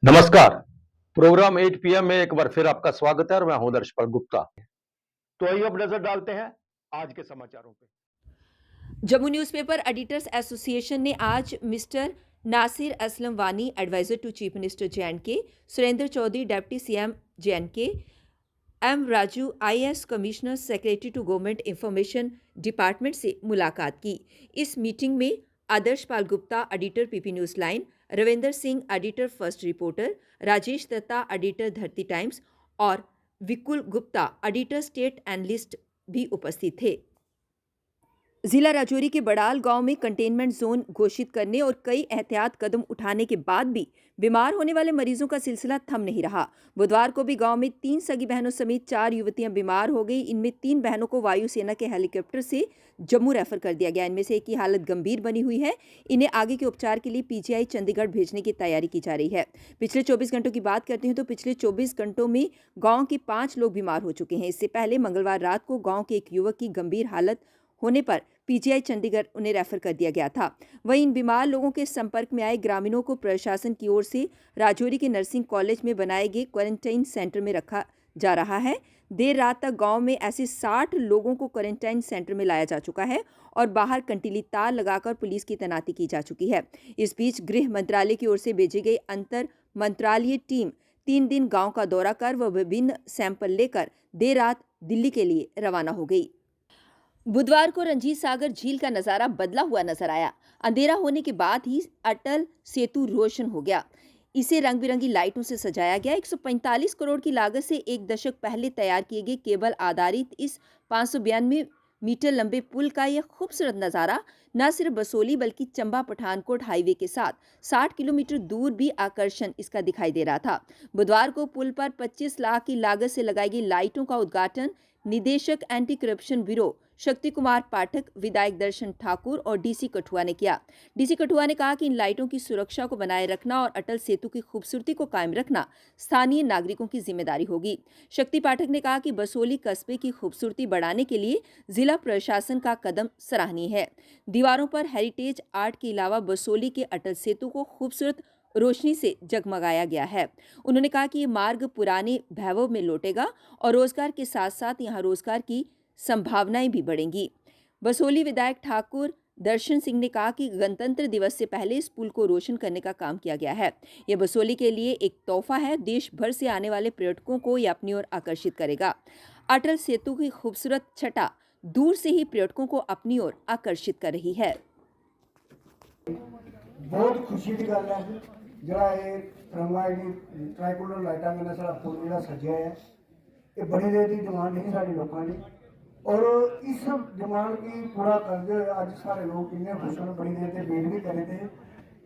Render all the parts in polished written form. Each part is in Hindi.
नमस्कार। प्रोग्राम 8 पीएम में एक बार फिर आपका स्वागत है और मैं हूं दर्शपाल गुप्ता। तो आइए अब नजर डालते हैं आज के समाचारों पे। जम्मू न्यूज़पेपर एडिटर्स एसोसिएशन ने आज mister Nasir Aslam Wani, adviser to chief minister J and K, Surendra Choudhary, deputy CM J and K, M Raju, IAS commissioner secretary to government information department से मुलाकात की। इस मीटिंग में Adarsh Pal Gupta, editor PP News Line, Ravinder Singh, editor First Reporter, Rajesh Dutta, editor Dharti Times और Vikul Gupta, editor State Analyst भी उपस्थित थे। जिला राजौरी के बड़ाल गांव में कंटेनमेंट जोन घोषित करने और कई एहतियात कदम उठाने के बाद भी बीमार होने वाले मरीजों का सिलसिला थम नहीं रहा। बुधवार को भी गांव में 3 सगी बहनों समेत 4 युवतियां बीमार हो गई। इनमें 3 बहनों को वायुसेना के हेलीकॉप्टर से जम्मू रेफर कर दिया गया। इनमें से एक की हालत गंभीर बनी हुई है। इन्हें आगे के उपचार के लिए पीजीआई चंडीगढ़ भेजने की तैयारी की जा रही है। पिछले 24 घंटों की बात करते हैं तो पिछले 24 घंटों में गाँव के 5 लोग बीमार हो चुके हैं। इससे पहले मंगलवार रात को गाँव के एक युवक की गंभीर हालत होने पर पीजीआई चंडीगढ़ उन्हें रेफर कर दिया गया था। वहीं इन बीमार लोगों के संपर्क में आए ग्रामीणों को प्रशासन की ओर से राजौरी के नर्सिंग कॉलेज में बनाए गए क्वारंटाइन सेंटर में रखा जा रहा है। देर रात तक गांव में ऐसे 60 लोगों को क्वारंटाइन सेंटर में लाया जा चुका है और बाहर कंटीली तार लगाकर पुलिस की तैनाती की जा चुकी है। इस बीच गृह मंत्रालय की ओर से भेजी गई अंतर मंत्रालयीय टीम 3 दिन गाँव का दौरा कर व विभिन्न सैंपल लेकर देर रात दिल्ली के लिए रवाना हो गई। बुधवार को रंजीत सागर झील का नजारा बदला हुआ नजर आया। अंधेरा होने के बाद ही अटल सेतु रोशन हो गया। इसे रंग बिरंगी लाइटों से सजाया गया। 145 करोड़ की लागत से एक दशक पहले तैयार किए गए केबल आधारित इस 592 मीटर लंबे पुल का यह खूबसूरत नज़ारा न सिर्फ बसोली बल्कि चंबा पठानकोट हाईवे के साथ 60 किलोमीटर दूर भी आकर्षण इसका दिखाई दे रहा था। बुधवार को पुल पर 25 लाख की लागत से लगाई गई लाइटों का उद्घाटन निदेशक anti corruption bureau Shakti Kumar Pathak, विधायक दर्शन ठाकुर और डीसी कठुआ ने किया। डीसी कठुआ ने कहा कि इन लाइटों की सुरक्षा को बनाए रखना और अटल सेतु की खूबसूरती को कायम रखना स्थानीय नागरिकों की जिम्मेदारी होगी। शक्ति पाठक ने कहा कि बसोली कस्बे की खूबसूरती बढ़ाने के लिए जिला प्रशासन का कदम सराहनीय है। दीवारों पर हेरिटेज आर्ट के अलावा बसोली के अटल सेतु को खूबसूरत रोशनी से जगमगाया गया है। उन्होंने कहा कि ये मार्ग पुराने वैभव में लौटेगा और रोजगार के साथ साथ यहाँ रोजगार की संभावनाएं भी बढ़ेंगी। बसोली विधायक ठाकुर दर्शन सिंह ने कहा कि गणतंत्र दिवस से पहले इस पुल को रोशन करने का काम किया गया है। यह बसोली के लिए एक तोहफा है। देश भर से आने वाले पर्यटकों को यह अपनी ओर आकर्षित करेगा। अटल सेतु की खूबसूरत छटा दूर से ही पर्यटकों को अपनी ओर आकर्षित कर रही है। बहुत खुशी की गल है जरा ये तिरंगा ट्राइकोलर लाइटा मैंने सारा पुल जो सजा है ये बड़ी देर की डिमांड नहीं साड़ी लोगों की और इस डिमांड की पूरा करते हुए अज सारे लोग इन्ने खुश होने बड़ी देर से वेट भी करे थे।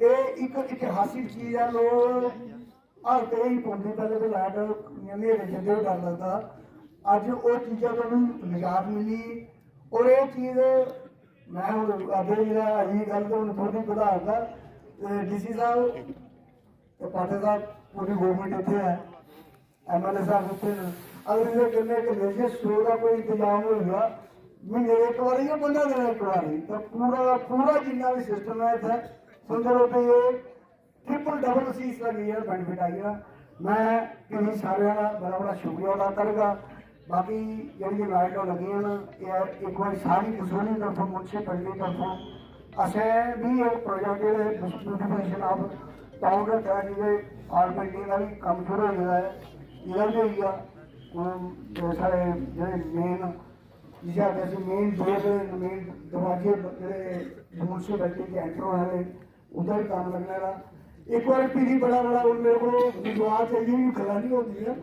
ये एक इतिहासिक चीज़ है। लोग हल्के ही पौंदी पहले तो लाइट नेरे जंदे हुए डर लगता अज वो चीज़ों को निजात मिली और ये चीज़ मैं हूँ अगे आई गल तो थोड़ी बढ़ाऊंगा। डीसी साहब तो पाठक साहब पूरी गवर्नमेंट इतने है, एमएलए साहब इतने हैं। अगर इन्हें कहने के लिए शो का कोई इंतजाम होगा महीने एक बार या 15 दिन एक बार तो पूरा पूरा जितना भी सिस्टम है इतना सुंदर होते ये ट्रिपल डबल सीस लगी है बेनिफिट आई है। मैं किन्हीं सारे का बड़ा बड़ा शुक्रिया अदा करूँगा। बाकी जी लाइट लगी है ना एक बार सारी बसोली तरफों म्यूनसिपल तरफों असें भी एक प्रोजेक्ट ब्यूटिफिकेशन ऑफ टाउन रखा जिसे आर्ट पेंटिंग का भी कम शुरू हो गया है। इधर भी हुई सारे जो मेन जिसे आते मेन गेट मेन दरवाजे जो म्यूनसिपलिटी के एंटर होने उधर भी काम लगने वाला एक बार फिर बड़ा बड़ा मेरे को विश्वास है ये खिलानी होती है।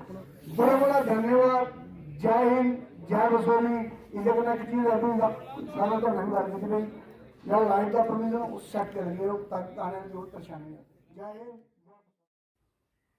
बड़ा बड़ा धन्यवाद। जय हिंद, जय बसोली। इधर बना की चीज़ अभी सालों तक नहीं बात की भाई जब लाइट का परमिशन उस सेट करेंगे ताकि आने में बहुत परेशानी है। जय हिंद।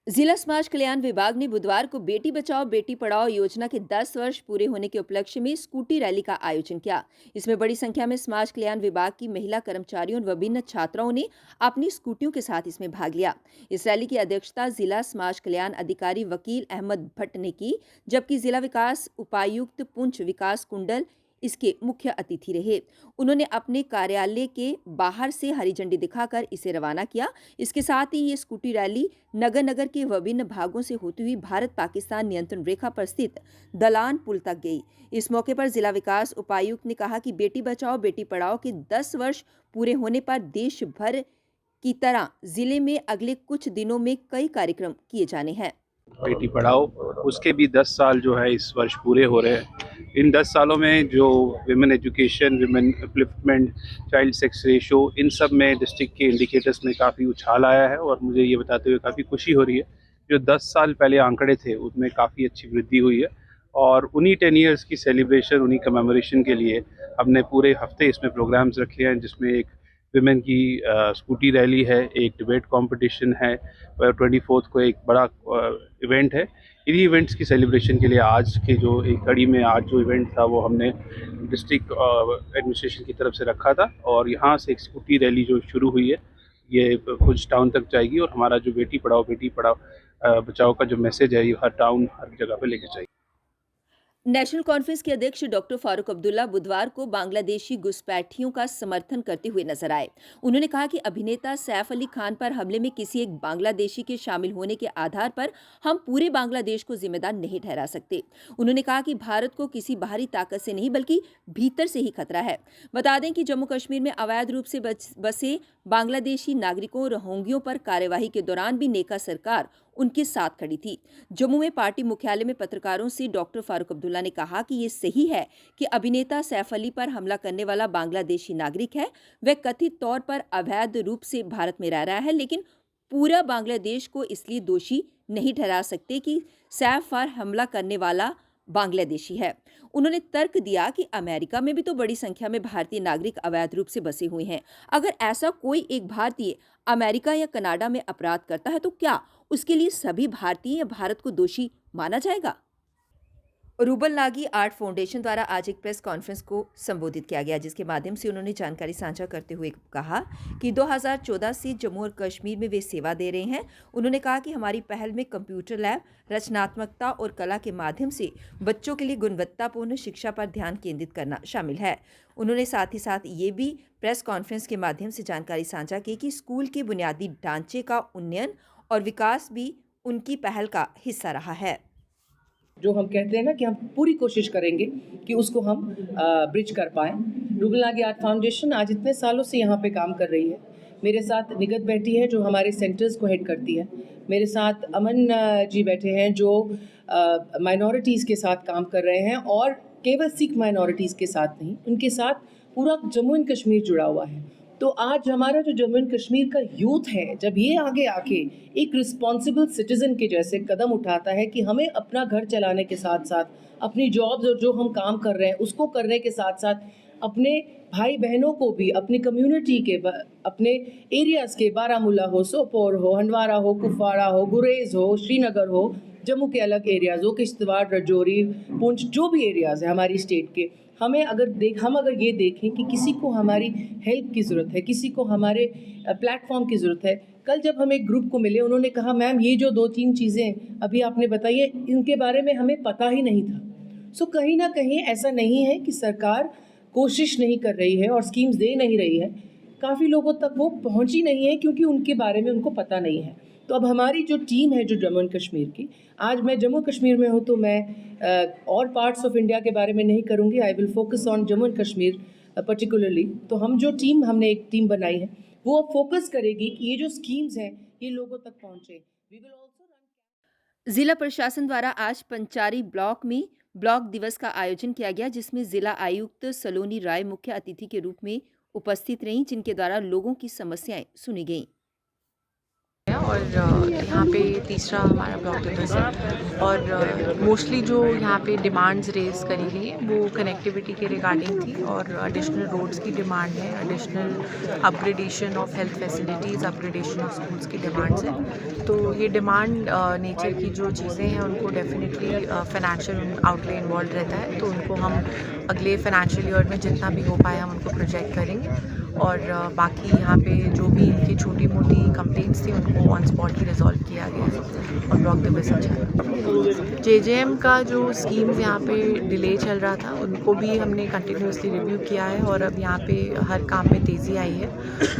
जिला समाज कल्याण विभाग ने बुधवार को बेटी बचाओ बेटी पढ़ाओ योजना के 10 वर्ष पूरे होने के उपलक्ष्य में स्कूटी रैली का आयोजन किया। इसमें बड़ी संख्या में समाज कल्याण विभाग की महिला कर्मचारियों और विभिन्न छात्राओं ने अपनी स्कूटियों के साथ इसमें भाग लिया। इस रैली की अध्यक्षता जिला समाज कल्याण अधिकारी वकील अहमद भट्ट ने की, जबकि जिला विकास उपायुक्त पुंछ विकास कुंडल इसके मुख्य अतिथि रहे। उन्होंने अपने कार्यालय के बाहर से हरी झंडी दिखाकर इसे रवाना किया। इसके साथ ही ये स्कूटी रैली नगर नगर के विभिन्न भागों से होती हुई भारत पाकिस्तान नियंत्रण रेखा पर स्थित दलान पुल तक गई। इस मौके पर जिला विकास उपायुक्त ने कहा कि बेटी बचाओ बेटी पढ़ाओ के 10 वर्ष पूरे होने पर देश भर की तरह जिले में अगले कुछ दिनों में कई कार्यक्रम किए जाने हैं। बेटी पढ़ाओ उसके भी 10 साल जो है इस वर्ष पूरे हो रहे हैं। इन 10 सालों में जो women education, women upliftment, child sex ratio, इन सब में डिस्ट्रिक्ट के इंडिकेटर्स में काफ़ी उछाल आया है और मुझे ये बताते हुए काफ़ी खुशी हो रही है। जो 10 साल पहले आंकड़े थे उसमें काफ़ी अच्छी वृद्धि हुई है और उन्हीं 10 ईयर्स की सेलिब्रेशन, उन्हीं कमेमोरेशन के लिए हमने पूरे हफ्ते इसमें प्रोग्राम्स रखे हैं, जिसमें एक विमेन की स्कूटी रैली है, एक डिबेट कंपटीशन है, 24 को एक बड़ा इवेंट है। इन्हीं इवेंट्स की सेलिब्रेशन के लिए आज के जो एक कड़ी में आज जो इवेंट था वो हमने डिस्ट्रिक्ट एडमिनिस्ट्रेशन की तरफ से रखा था और यहाँ से एक स्कूटी रैली जो शुरू हुई है ये कुछ टाउन तक जाएगी और हमारा जो बेटी पढ़ाओ बचाओ का जो मैसेज है ये हर टाउन हर जगह पे लेके जाएगी। नेशनल कॉन्फ्रेंस के अध्यक्ष डॉक्टर फारूक अब्दुल्ला बुधवार को बांग्लादेशी घुसपैठियों का समर्थन करते हुए नजर आए। उन्होंने कहा कि अभिनेता सैफ अली खान पर हमले में किसी एक बांग्लादेशी के शामिल होने के आधार पर हम पूरे बांग्लादेश को जिम्मेदार नहीं ठहरा सकते। उन्होंने कहा कि भारत को किसी बाहरी ताकत से नहीं बल्कि भीतर से ही खतरा है। बता दें कि जम्मू कश्मीर में अवैध रूप से बसे बांग्लादेशी नागरिकों रोहिंग्यों पर कार्यवाही के दौरान भी नेका सरकार उनके साथ खड़ी थी। जम्मू में पार्टी मुख्यालय में पत्रकारों से डॉक्टर फारूक अब्दुल्ला ने कहा कि ये सही है कि अभिनेता सैफ अली पर हमला करने वाला बांग्लादेशी नागरिक है। वह कथित तौर पर अवैध रूप से भारत में रह रहा है, लेकिन पूरा बांग्लादेश को इसलिए दोषी नहीं ठहरा सकते कि सैफ पर हमला करने वाला बांग्लादेशी है। उन्होंने तर्क दिया कि अमेरिका में भी तो बड़ी संख्या में भारतीय नागरिक अवैध रूप से बसे हुए हैं। अगर ऐसा कोई एक भारतीय अमेरिका या कनाडा में अपराध करता है तो क्या उसके लिए सभी भारतीय या भारत को दोषी माना जाएगा? रूबल नागी आर्ट फाउंडेशन द्वारा आज एक प्रेस कॉन्फ्रेंस को संबोधित किया गया, जिसके माध्यम से उन्होंने जानकारी साझा करते हुए कहा कि 2014 से जम्मू और कश्मीर में वे सेवा दे रहे हैं। उन्होंने कहा कि हमारी पहल में कंप्यूटर लैब, रचनात्मकता और कला के माध्यम से बच्चों के लिए गुणवत्तापूर्ण शिक्षा पर ध्यान केंद्रित करना शामिल है। उन्होंने साथ ही साथ ये भी प्रेस कॉन्फ्रेंस के माध्यम से जानकारी साझा की कि स्कूल के बुनियादी ढांचे का उन्नयन और विकास भी उनकी पहल का हिस्सा रहा है। जो हम कहते हैं ना कि हम पूरी कोशिश करेंगे कि उसको हम ब्रिज कर पाएँ। रूबल नागी आर्ट फाउंडेशन आज इतने सालों से यहाँ पे काम कर रही है। मेरे साथ निगत बैठी है जो हमारे सेंटर्स को हेड करती है। मेरे साथ अमन जी बैठे हैं जो माइनॉरिटीज़ के साथ काम कर रहे हैं और केवल सिख माइनॉरिटीज़ के साथ नहीं, उनके साथ पूरा जम्मू एंड कश्मीर जुड़ा हुआ है। तो आज हमारा जो जम्मू एंड कश्मीर का यूथ है, जब ये आगे आके एक रिस्पॉन्सिबल सिटीज़न के जैसे कदम उठाता है कि हमें अपना घर चलाने के साथ साथ अपनी जॉब्स और जो हम काम कर रहे हैं उसको करने के साथ साथ अपने भाई बहनों को भी अपनी कम्युनिटी के अपने एरियाज़ के, बारामूला हो, सोपोर हो, हंडवारा हो, कुपवाड़ा हो, गुरेज हो, श्रीनगर हो, जम्मू के अलग एरियाज़ हो, किश्तवाड़, राजौरी, पुंछ, जो भी एरियाज़ है हमारी स्टेट के, हम अगर ये देखें कि किसी को हमारी हेल्प की ज़रूरत है, किसी को हमारे प्लेटफॉर्म की ज़रूरत है। कल जब हम एक ग्रुप को मिले, उन्होंने कहा मैम ये जो 2-3 चीज़ें अभी आपने बताई है इनके बारे में हमें पता ही नहीं था। सो कहीं ना कहीं ऐसा नहीं है कि सरकार कोशिश नहीं कर रही है और स्कीम्स दे नहीं रही है, काफ़ी लोगों तक वो पहुँची नहीं है क्योंकि उनके बारे में उनको पता नहीं है। तो अब हमारी जो टीम है जो जम्मू एंड कश्मीर की, आज मैं जम्मू कश्मीर में हूँ तो मैं और पार्ट्स ऑफ इंडिया के बारे में नहीं करूँगी। I will focus on Jammu and Kashmir particularly. तो हमने एक टीम बनाई है, वो अब फोकस करेगी कि ये जो स्कीम्स हैं ये लोगों तक पहुँचे। वी विल ऑल्सो जिला प्रशासन द्वारा आज पंचारी ब्लॉक में ब्लॉक दिवस का आयोजन किया गया, जिसमें जिला आयुक्त सलोनी राय मुख्य अतिथि के रूप में उपस्थित रहीं, जिनके द्वारा लोगों की समस्याएं सुनी गईं। और यहाँ पे तीसरा हमारा ब्लॉक दिवस है और मोस्टली जो यहाँ पे डिमांड्स रेज करी गई हैं वो कनेक्टिविटी के रिगार्डिंग थी और एडिशनल रोड्स की डिमांड है, additional upgradation of health facilities, upgradation of schools की डिमांड्स हैं। तो ये डिमांड नेचर की जो चीज़ें हैं उनको डेफिनेटली फाइनेंशियल आउटले इन्वॉल्व रहता है, तो उनको हम अगले फाइनेंशियल ईयर में जितना भी हो पाए हम उनको प्रोजेक्ट करेंगे और बाकी यहाँ पे जो भी इनकी छोटी मोटी कंप्लेंट्स थी उनको ऑन स्पॉट ही रिजॉल्व किया गया है और ब्लॉक दिवस अच्छा है। जेजेएम का जो स्कीम्स यहाँ पे डिले चल रहा था उनको भी हमने कंटिन्यूसली रिव्यू किया है और अब यहाँ पे हर काम में तेज़ी आई है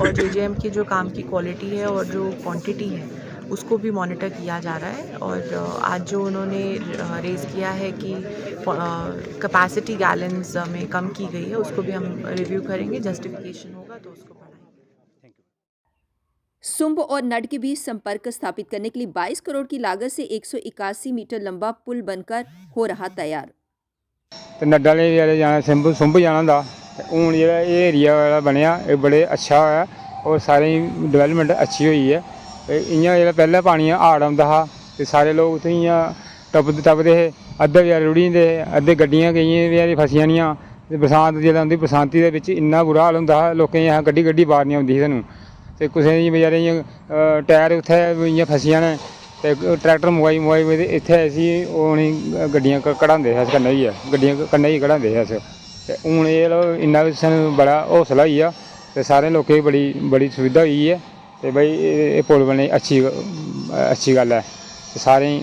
और जेजेएम की जो काम की क्वालिटी है और जो क्वांटिटी है उसको भी मॉनिटर किया जा रहा है। और आज जो उन्होंने रेज़ किया है कि कैपेसिटी गैलन्स में कम की गई है उसको भी हम रिव्यू करेंगे, जस्टिफिकेशन होगा तो उसको बढ़ाएंगे। सुंब और नड के बीच संपर्क स्थापित करने के लिए 22 करोड़ की लागत से 181 मीटर लंबा पुल बनकर हो रहा तैयार। तो नड्डा ने जाना सुंब जाना होंदा हूँ जो एरिया बनया बड़े अच्छा है और सारी डिवेलपमेंट अच्छी हुई है। इ'यां जो पैह्लें पानी हाड़ आंदा हा ते सारे लोग उत्थें इ'यां टपदे हे, अद्धे बचैरे रुढ़ी जंदे हे, अद्धे गड्डियां केइयें बचैरी फसी जानियां ते बरसांत जेल्लै औंदी बरसांती दे बिच इन्ना बुरा हाल होंदा हा लोकें गी गड्डी बार निं औंदी ही सानूं ते कुसै दी बचैरे इ'यां टायर उत्थें इ'यां फसी जाने ते ट्रैक्टर मुआई ते इत्थें असी ओह् उ'नें गड्डियां कढांदे हे अस कन्नै होइयै गड्डियां कन्नै ही कढांदे हे अस ते हून एह् इन्ना सानूं बड़ा हौसला होई गेआ ते सारें लोकें गी बड़ी सुविधा होई है तो भाई ये पुल बनने अच्छी गल है, सारें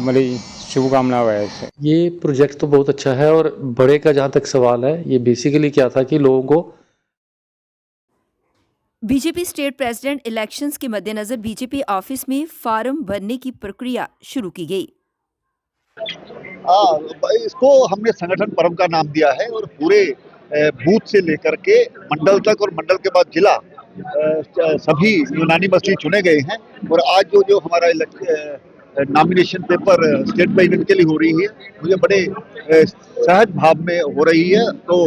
मतलब शुभकामना है इससे। ये प्रोजेक्ट तो बहुत अच्छा है और बड़े का जहाँ तक सवाल है ये बेसिकली क्या था कि लोगों को बीजेपी स्टेट प्रेसिडेंट इलेक्शंस के मद्देनजर बीजेपी ऑफिस में फार्म भरने की प्रक्रिया शुरू की गई। इसको हमने संगठन पर्व का नाम दिया है और पूरे बूथ से लेकर के मंडल तक और मंडल के बाद जिला सभी यूनानिमसली चुने गए हैं और आज जो हमारा नॉमिनेशन पेपर स्टेट प्रेसिडेंट के लिए हो रही है मुझे बड़े सहज भाव में हो रही है। तो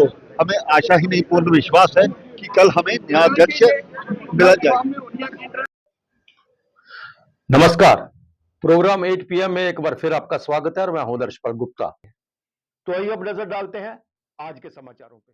हमें आशा ही नहीं पूर्ण विश्वास है कि कल हमें नया अध्यक्ष मिला जाए। नमस्कार, प्रोग्राम 8 PM में एक बार फिर आपका स्वागत है और मैं हूं दर्शपाल गुप्ता। तो आइए अब नजर डालते हैं आज के समाचारों पे।